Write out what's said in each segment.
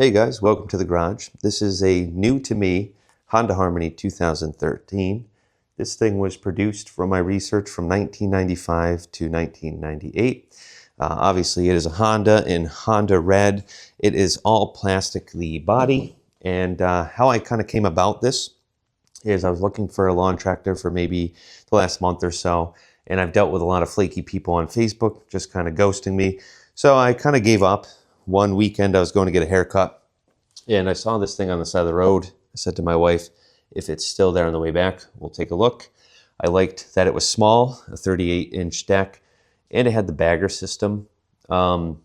Hey guys, welcome to the garage. This is a new to me Honda Harmony 2013. This thing was produced from my research from 1995 to 1998. Obviously it is a Honda in Honda red. It is all plastic, the body. And how I kind of came about this is I was looking for a lawn tractor for maybe the last month or so. And I've dealt with a lot of flaky people on Facebook, just kind of ghosting me. So I kind of gave up. One weekend I was going to get a haircut and I saw this thing on the side of the road. I said to my wife, if it's still there on the way back, we'll take a look. I liked that it was small, a 38-inch deck, and it had the bagger system. But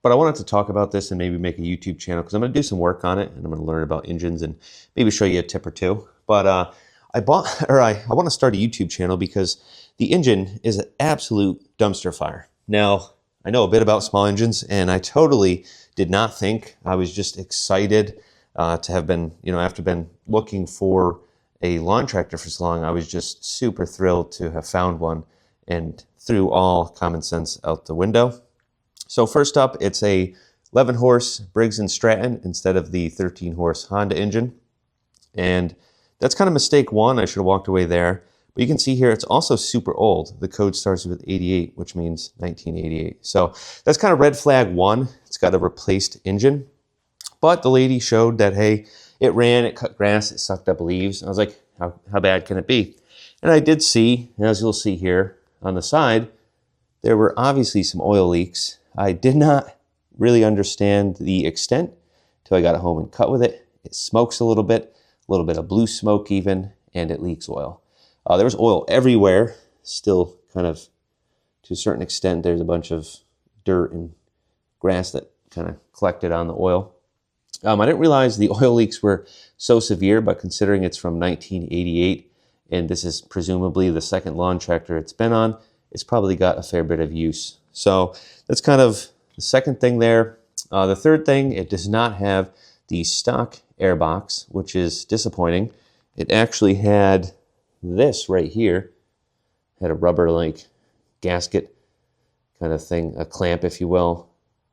I wanted to talk about this and maybe make a YouTube channel because I'm going to do some work on it and I'm going to learn about engines and maybe show you a tip or two. But I want to start a YouTube channel because the engine is an absolute dumpster fire. Now, I know a bit about small engines, and I totally did not think. I was just excited to have been, after been looking for a lawn tractor for so long, I was just super thrilled to have found one and threw all common sense out the window. So first up, it's a 11-horse Briggs & Stratton instead of the 13-horse Honda engine. And that's kind of mistake one. I should have walked away there. But you can see here, it's also super old. The code starts with 88, which means 1988. So that's kind of red flag one. It's got a replaced engine. But the lady showed that, hey, it ran, it cut grass, it sucked up leaves. I was like, how bad can it be? And I did see, as you'll see here on the side, there were obviously some oil leaks. I did not really understand the extent until I got it home and cut with it. It smokes a little bit of blue smoke even, and it leaks oil. There was oil everywhere, still kind of, to a certain extent, there's a bunch of dirt and grass that kind of collected on the oil. I didn't realize the oil leaks were so severe, but considering it's from 1988, and this is presumably the second lawn tractor it's been on, it's probably got a fair bit of use. So that's kind of the second thing there. The third thing, it does not have the stock air box, which is disappointing. It actually had this right here, had a rubber like gasket kind of thing, a clamp if you will,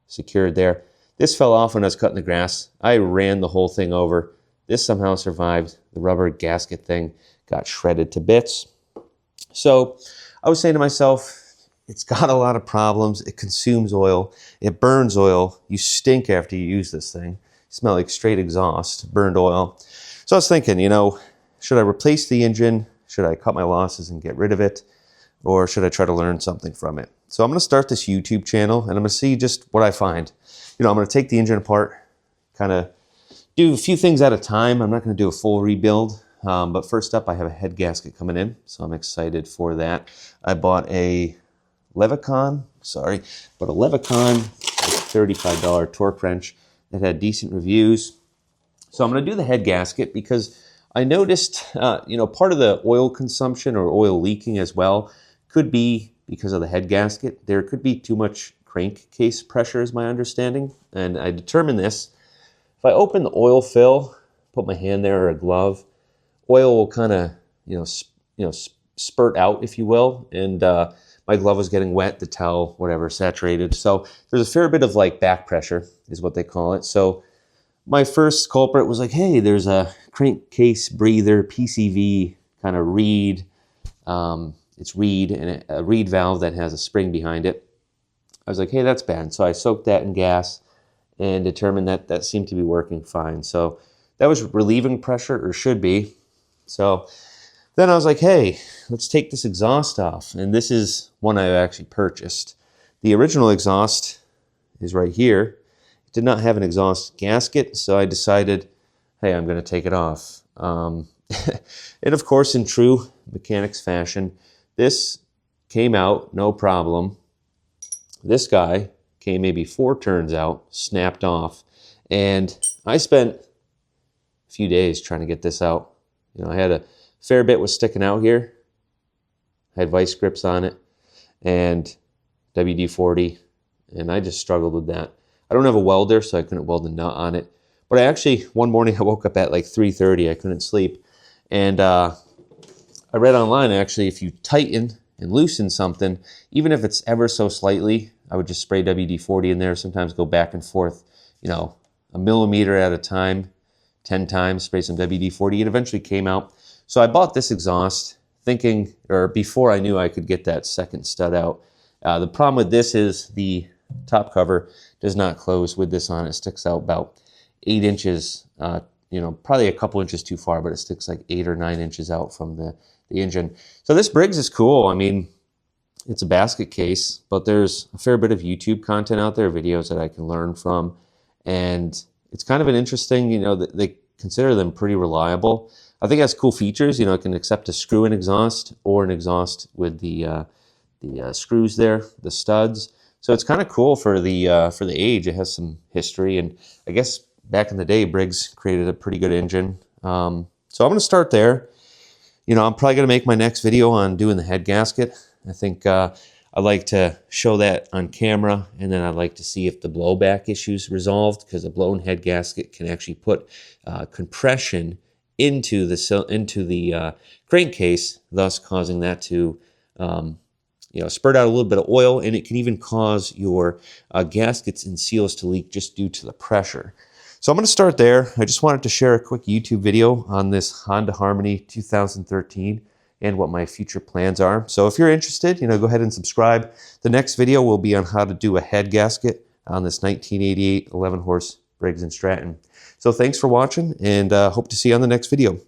secured there. This fell off when I was cutting the grass. I ran the whole thing over. This somehow survived. The rubber gasket thing got shredded to bits. So I was saying to myself, it's got a lot of problems. It consumes oil. It burns oil. You stink after you use this thing. You smell like straight exhaust, burned oil. So I was thinking, should I replace the engine? Should I cut my losses and get rid of it? Or should I try to learn something from it? So I'm going to start this YouTube channel and I'm going to see just what I find. I'm going to take the engine apart, kind of do a few things at a time. I'm not going to do a full rebuild. But first up, I have a head gasket coming in. So I'm excited for that. I bought a Levicon $35 torque wrench that had decent reviews. So I'm going to do the head gasket because I noticed, part of the oil consumption or oil leaking as well could be because of the head gasket. There could be too much crankcase pressure is my understanding. And I determined this. If I open the oil fill, put my hand there or a glove, oil will kind of, spurt out, if you will. And my glove was getting wet, the towel, whatever, saturated. So there's a fair bit of like back pressure is what they call it. So my first culprit was like, hey, there's a crankcase breather, PCV kind of reed. It's reed and a reed valve that has a spring behind it. I was like, hey, that's bad. So I soaked that in gas and determined that that seemed to be working fine. So that was relieving pressure, or should be. So then I was like, hey, let's take this exhaust off. And this is one I actually purchased. The original exhaust is right here. Did not have an exhaust gasket, so I decided, hey, I'm going to take it off. And of course, in true mechanics fashion, this came out no problem. This guy came maybe 4 turns out, snapped off, and I spent a few days trying to get this out. I had a fair bit was sticking out here. I had vice grips on it and WD-40, and I just struggled with that. I don't have a welder, so I couldn't weld a nut on it. But I actually, one morning I woke up at like 3:30. I couldn't sleep. And I read online, actually, if you tighten and loosen something, even if it's ever so slightly, I would just spray WD-40 in there, sometimes go back and forth, a millimeter at a time, 10 times, spray some WD-40. It eventually came out. So I bought this exhaust thinking, or before I knew I could get that second stud out. The problem with this is the top cover does not close with this on. It sticks out about 8 inches, you know, probably a couple inches too far, but it sticks like 8 or 9 inches out from the engine. So this Briggs is cool. I mean, it's a basket case, but there's a fair bit of YouTube content out there, videos that I can learn from. And it's kind of an interesting, you know, they consider them pretty reliable. I think it has cool features. You know, it can accept a screw-in exhaust or an exhaust with the screws there, the studs. So it's kind of cool for the age. It has some history, and I guess back in the day, Briggs created a pretty good engine. So I'm going to start there. You know, I'm probably going to make my next video on doing the head gasket. I think I'd like to show that on camera, and then I'd like to see if the blowback issue's resolved, because a blown head gasket can actually put compression into the crankcase, thus causing that to you know, spurt out a little bit of oil, and it can even cause your gaskets and seals to leak just due to the pressure. So I'm going to start there. I just wanted to share a quick YouTube video on this Honda Harmony 2013 and what my future plans are. So if you're interested, you know, go ahead and subscribe. The next video will be on how to do a head gasket on this 1988 11-horse Briggs & Stratton. So thanks for watching, and hope to see you on the next video.